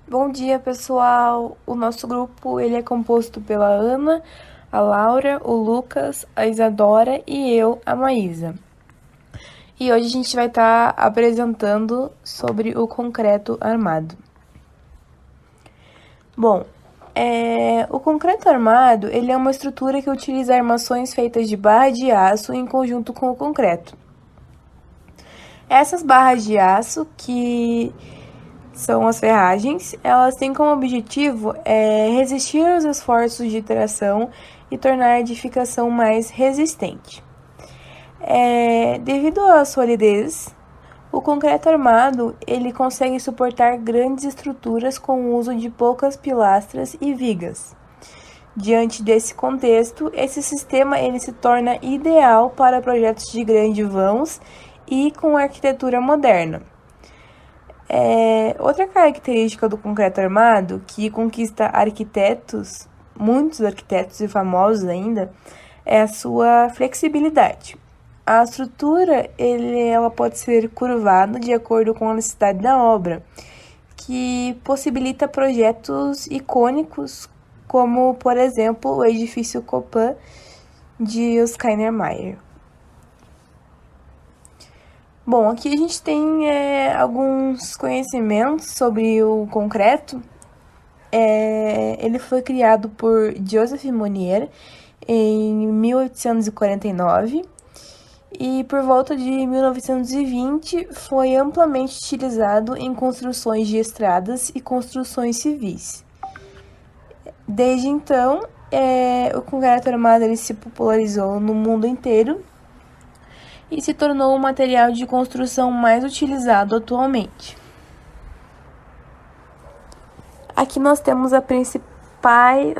Bom dia, pessoal! O nosso grupo ele é composto pela Ana, a Laura, o Lucas, a Isadora e eu, a Maísa. E hoje a gente vai estar apresentando sobre o concreto armado. Bom, o concreto armado ele é uma estrutura que utiliza armações feitas de barra de aço em conjunto com o concreto. Essas barras de aço que são as ferragens, elas têm como objetivo resistir aos esforços de tração e tornar a edificação mais resistente. Devido à solidez, o concreto armado ele consegue suportar grandes estruturas com o uso de poucas pilastras e vigas. Diante desse contexto, esse sistema ele se torna ideal para projetos de grandes vãos e com arquitetura moderna. Outra característica do concreto armado que conquista arquitetos, muitos arquitetos e famosos ainda, é a sua flexibilidade. A estrutura ela pode ser curvada de acordo com a necessidade da obra, que possibilita projetos icônicos, como, por exemplo, o edifício Copan de Oscar Niemeyer. Bom, aqui a gente tem alguns conhecimentos sobre o concreto. Ele foi criado por Joseph Monnier em 1849 e por volta de 1920 foi amplamente utilizado em construções de estradas e construções civis. Desde então, o concreto armado ele se popularizou no mundo inteiro e se tornou o material de construção mais utilizado atualmente. Aqui nós temos as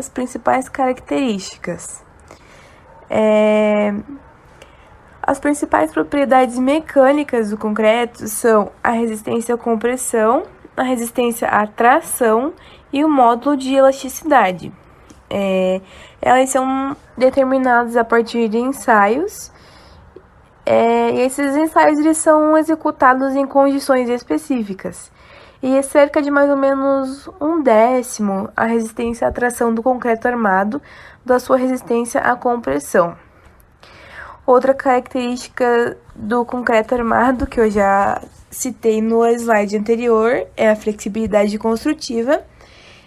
principais características. As principais propriedades mecânicas do concreto são a resistência à compressão, a resistência à tração e o módulo de elasticidade. Elas são determinadas a partir de ensaios. E esses ensaios eles são executados em condições específicas. E é cerca de mais ou menos 1/10 a resistência à tração do concreto armado da sua resistência à compressão. Outra característica do concreto armado, que eu já citei no slide anterior, é a flexibilidade construtiva.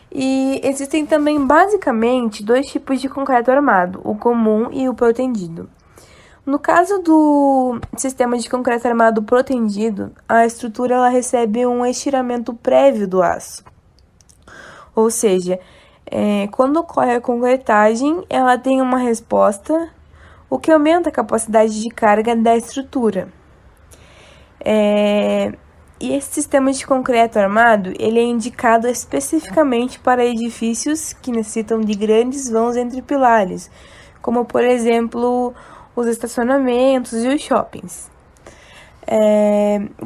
E existem também basicamente dois tipos de concreto armado, o comum e o protendido. No caso do sistema de concreto armado protendido, a estrutura ela recebe um estiramento prévio do aço. Ou seja, quando ocorre a concretagem, ela tem uma resposta, o que aumenta a capacidade de carga da estrutura. E esse sistema de concreto armado ele é indicado especificamente para edifícios que necessitam de grandes vãos entre pilares, como, por exemplo, os estacionamentos e os shoppings.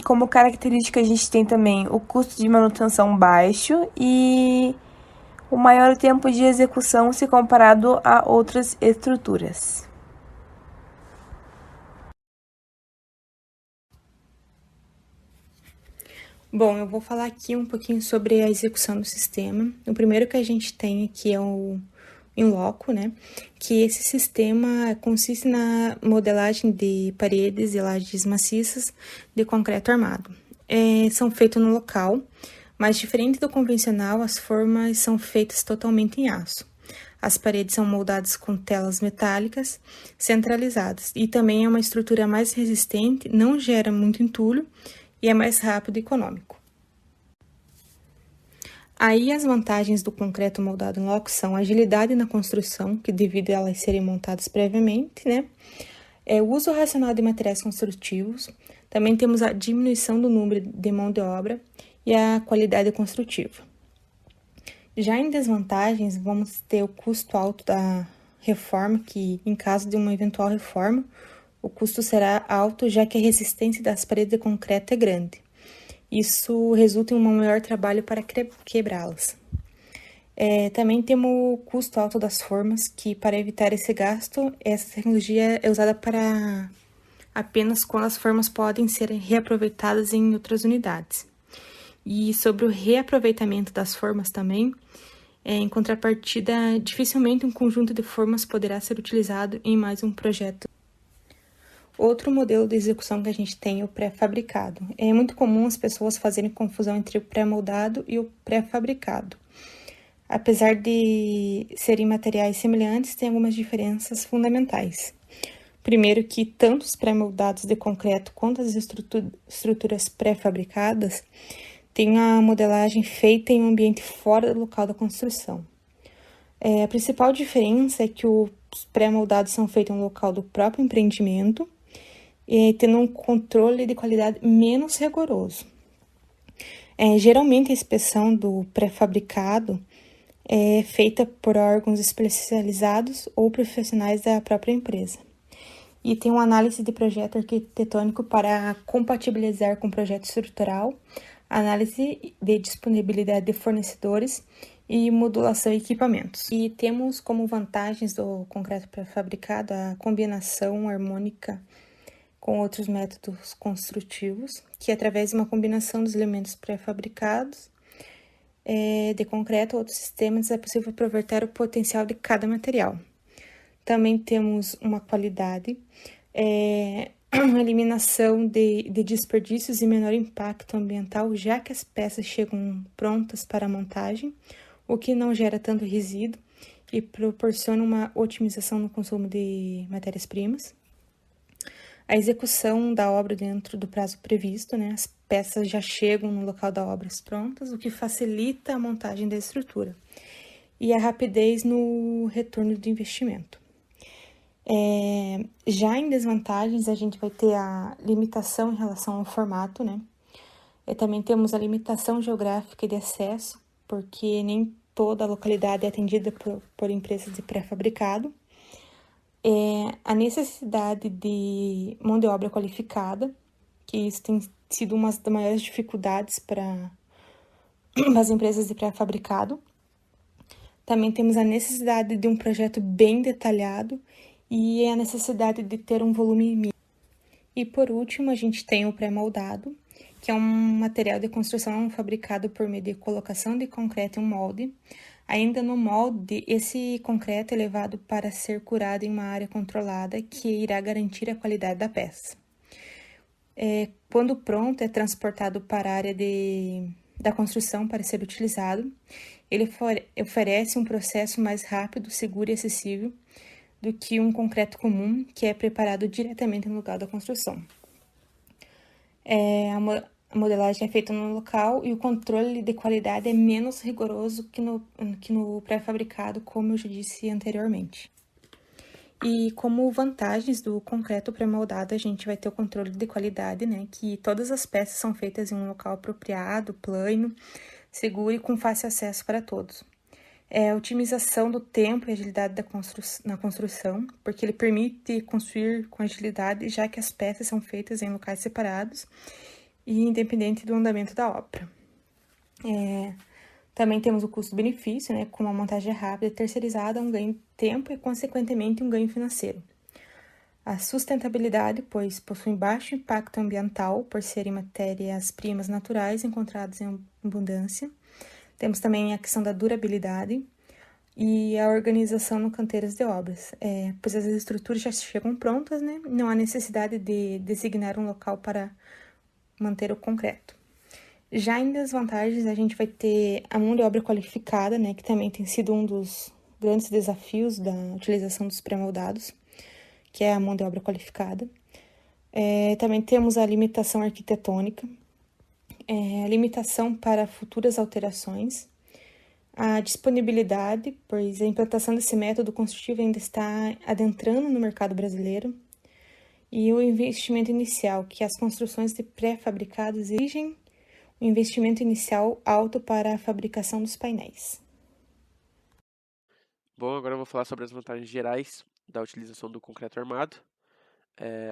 Como característica, a gente tem também o custo de manutenção baixo e o maior tempo de execução se comparado a outras estruturas. Bom, eu vou falar aqui um pouquinho sobre a execução do sistema. O primeiro que a gente tem aqui é o in loco, né? Que esse sistema consiste na modelagem de paredes e lajes maciças de concreto armado. São feitos no local, mas diferente do convencional, as formas são feitas totalmente em aço. As paredes são moldadas com telas metálicas centralizadas e também é uma estrutura mais resistente, não gera muito entulho e é mais rápido e econômico. Aí as vantagens do concreto moldado em loco são a agilidade na construção, que devido a elas serem montadas previamente, né? O uso racional de materiais construtivos, também temos a diminuição do número de mão de obra e a qualidade construtiva. Já em desvantagens, vamos ter o custo alto da reforma, que em caso de uma eventual reforma, o custo será alto, já que a resistência das paredes de concreto é grande. Isso resulta em um maior trabalho para quebrá-las. Também temos o custo alto das formas, que para evitar esse gasto, essa tecnologia é usada para apenas quando as formas podem ser reaproveitadas em outras unidades. E sobre o reaproveitamento das formas também, em contrapartida, dificilmente um conjunto de formas poderá ser utilizado em mais um projeto. Outro modelo de execução que a gente tem é o pré-fabricado. É muito comum as pessoas fazerem confusão entre o pré-moldado e o pré-fabricado. Apesar de serem materiais semelhantes, tem algumas diferenças fundamentais. Primeiro que tanto os pré-moldados de concreto quanto as estruturas pré-fabricadas têm a modelagem feita em um ambiente fora do local da construção. A principal diferença é que os pré-moldados são feitos no local do próprio empreendimento, tendo um controle de qualidade menos rigoroso. Geralmente a inspeção do pré-fabricado é feita por órgãos especializados ou profissionais da própria empresa. E tem uma análise de projeto arquitetônico para compatibilizar com o projeto estrutural, análise de disponibilidade de fornecedores e modulação de equipamentos. E temos como vantagens do concreto pré-fabricado a combinação harmônica com outros métodos construtivos, que através de uma combinação dos elementos pré-fabricados de concreto ou outros sistemas é possível aproveitar o potencial de cada material. Também temos uma qualidade, uma eliminação de desperdícios e menor impacto ambiental, já que as peças chegam prontas para a montagem, o que não gera tanto resíduo e proporciona uma otimização no consumo de matérias-primas. A execução da obra dentro do prazo previsto, né? As peças já chegam no local da obra prontas, o que facilita a montagem da estrutura. E a rapidez no retorno do investimento. Já em desvantagens, a gente vai ter a limitação em relação ao formato, né? Também temos a limitação geográfica de acesso, porque nem toda a localidade é atendida por empresas de pré-fabricado. A necessidade de mão de obra qualificada, que isso tem sido uma das maiores dificuldades para as empresas de pré-fabricado. Também temos a necessidade de um projeto bem detalhado e a necessidade de ter um volume mínimo. E por último, a gente tem o pré-moldado, que é um material de construção fabricado por meio de colocação de concreto em um molde. Ainda no molde, esse concreto é levado para ser curado em uma área controlada que irá garantir a qualidade da peça. Quando pronto, é transportado para a área da construção para ser utilizado. Ele oferece um processo mais rápido, seguro e acessível do que um concreto comum, que é preparado diretamente no lugar da construção. A modelagem é feita no local e o controle de qualidade é menos rigoroso que no pré-fabricado, como eu já disse anteriormente. E como vantagens do concreto pré-moldado, a gente vai ter o controle de qualidade, né? Que todas as peças são feitas em um local apropriado, plano, seguro e com fácil acesso para todos. A otimização do tempo e agilidade na construção, porque ele permite construir com agilidade, já que as peças são feitas em locais separados e independente do andamento da obra. Também temos o custo-benefício, né, com uma montagem rápida e terceirizada, um ganho de tempo e, consequentemente, um ganho financeiro. A sustentabilidade, pois possui baixo impacto ambiental por serem matérias-primas naturais encontradas em abundância. Temos também a questão da durabilidade e a organização no canteiros de obras, pois as estruturas já chegam prontas, né? Não há necessidade de designar um local para manter o concreto. Já em desvantagens, a gente vai ter a mão de obra qualificada, né? Que também tem sido um dos grandes desafios da utilização dos pré-moldados, que é a mão de obra qualificada. Também temos a limitação arquitetônica, a limitação para futuras alterações, a disponibilidade, pois a implantação desse método construtivo ainda está adentrando no mercado brasileiro, e o investimento inicial, que as construções de pré-fabricados exigem um investimento inicial alto para a fabricação dos painéis. Bom, agora eu vou falar sobre as vantagens gerais da utilização do concreto armado.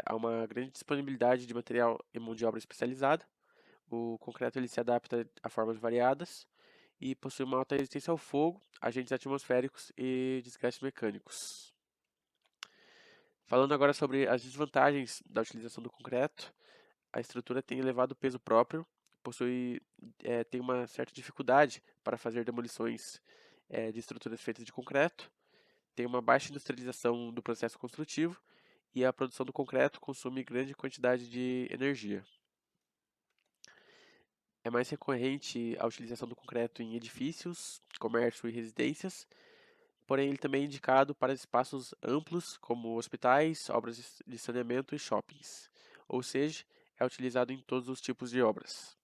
Há uma grande disponibilidade de material e mão de obra especializada. O concreto ele se adapta a formas variadas e possui uma alta resistência ao fogo, agentes atmosféricos e desgastes mecânicos. Falando agora sobre as desvantagens da utilização do concreto, a estrutura tem elevado peso próprio, tem uma certa dificuldade para fazer demolições de estruturas feitas de concreto, tem uma baixa industrialização do processo construtivo e a produção do concreto consome grande quantidade de energia. É mais recorrente a utilização do concreto em edifícios, comércio e residências, porém ele também é indicado para espaços amplos como hospitais, obras de saneamento e shoppings, ou seja, é utilizado em todos os tipos de obras.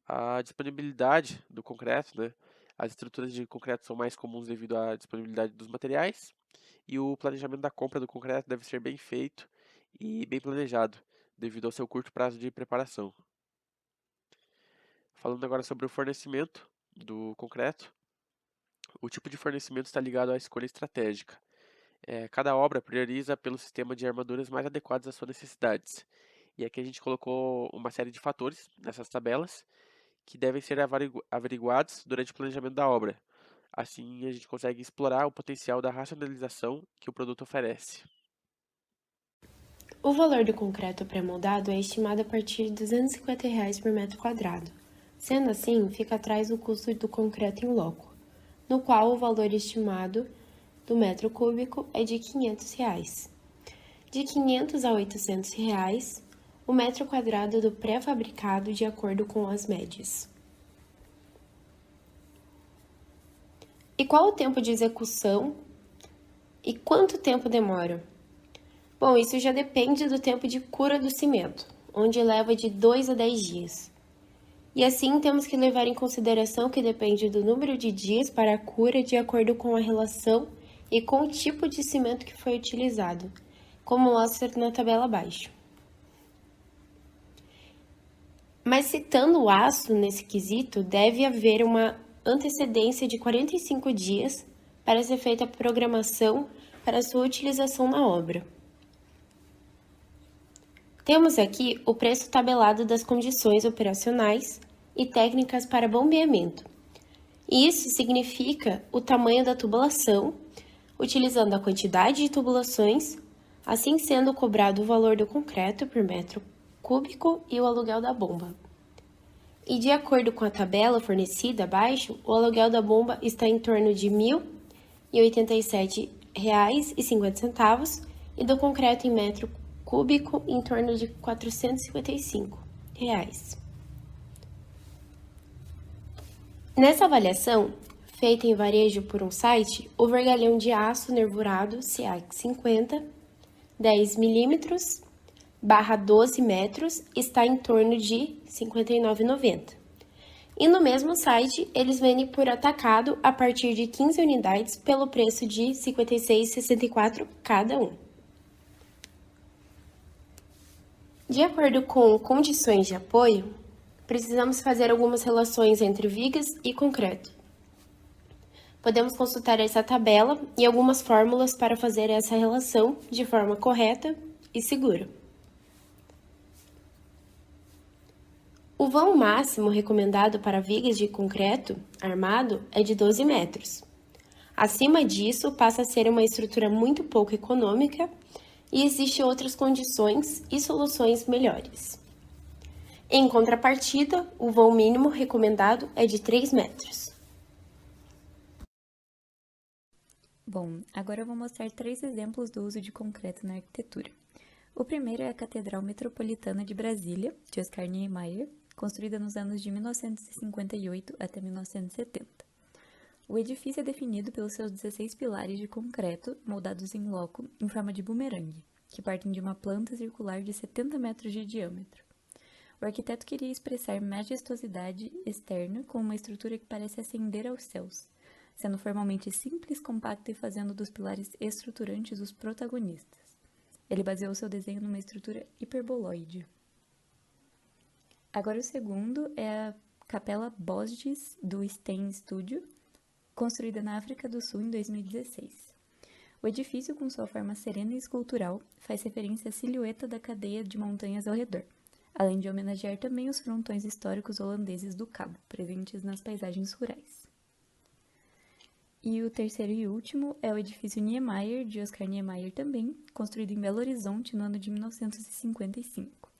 A disponibilidade do concreto, né? As estruturas de concreto são mais comuns devido à disponibilidade dos materiais e o planejamento da compra do concreto deve ser bem feito e bem planejado, devido ao seu curto prazo de preparação. Falando agora sobre o fornecimento do concreto, o tipo de fornecimento está ligado à escolha estratégica. Cada obra prioriza pelo sistema de armaduras mais adequados às suas necessidades. E aqui a gente colocou uma série de fatores nessas tabelas que devem ser averiguados durante o planejamento da obra. Assim, a gente consegue explorar o potencial da racionalização que o produto oferece. O valor do concreto pré-moldado é estimado a partir de R$ 250 por metro quadrado. Sendo assim, fica atrás o custo do concreto em loco, no qual o valor estimado do metro cúbico é de R$ 500. De R$ 500 a R$ 800 o metro quadrado do pré-fabricado de acordo com as médias. E qual o tempo de execução e quanto tempo demora? Bom, isso já depende do tempo de cura do cimento, onde leva de 2 a 10 dias. E assim temos que levar em consideração que depende do número de dias para a cura de acordo com a relação e com o tipo de cimento que foi utilizado, como mostra na tabela abaixo. Mas citando o aço nesse quesito, deve haver uma antecedência de 45 dias para ser feita a programação para sua utilização na obra. Temos aqui o preço tabelado das condições operacionais e técnicas para bombeamento. Isso significa o tamanho da tubulação, utilizando a quantidade de tubulações, assim sendo cobrado o valor do concreto por metro cúbico e o aluguel da bomba. E de acordo com a tabela fornecida abaixo, o aluguel da bomba está em torno de R$ 1.087,50 e do concreto em metro cúbico em torno de R$ 455. Nessa avaliação, feita em varejo por um site, o vergalhão de aço nervurado CIAC 50, 10 mm, barra 12 metros, está em torno de R$ 59,90. E no mesmo site, eles vendem por atacado a partir de 15 unidades pelo preço de R$ 56,64 cada um. De acordo com condições de apoio, precisamos fazer algumas relações entre vigas e concreto. Podemos consultar essa tabela e algumas fórmulas para fazer essa relação de forma correta e segura. O vão máximo recomendado para vigas de concreto armado é de 12 metros. Acima disso, passa a ser uma estrutura muito pouco econômica e existem outras condições e soluções melhores. Em contrapartida, o vão mínimo recomendado é de 3 metros. Bom, agora eu vou mostrar 3 exemplos do uso de concreto na arquitetura. O primeiro é a Catedral Metropolitana de Brasília, de Oscar Niemeyer, construída nos anos de 1958 até 1970. O edifício é definido pelos seus 16 pilares de concreto, moldados em loco, em forma de bumerangue, que partem de uma planta circular de 70 metros de diâmetro. O arquiteto queria expressar majestosidade externa com uma estrutura que parece ascender aos céus, sendo formalmente simples, compacta e fazendo dos pilares estruturantes os protagonistas. Ele baseou seu desenho numa estrutura hiperboloide. Agora o segundo é a Capela Bosges do Sten Studio, construída na África do Sul em 2016. O edifício, com sua forma serena e escultural, faz referência à silhueta da cadeia de montanhas ao redor, além de homenagear também os frontões históricos holandeses do Cabo, presentes nas paisagens rurais. E o terceiro e último é o edifício Niemeyer, de Oscar Niemeyer também, construído em Belo Horizonte no ano de 1955.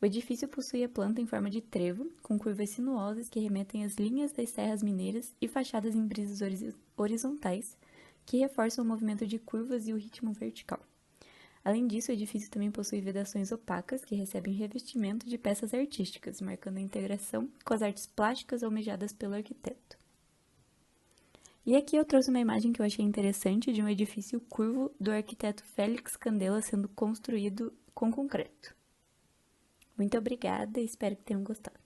O edifício possui a planta em forma de trevo, com curvas sinuosas que remetem às linhas das serras mineiras e fachadas em brisas horizontais, que reforçam o movimento de curvas e o ritmo vertical. Além disso, o edifício também possui vedações opacas que recebem revestimento de peças artísticas, marcando a integração com as artes plásticas almejadas pelo arquiteto. E aqui eu trouxe uma imagem que eu achei interessante de um edifício curvo do arquiteto Félix Candela sendo construído com concreto. Muito obrigada e espero que tenham gostado.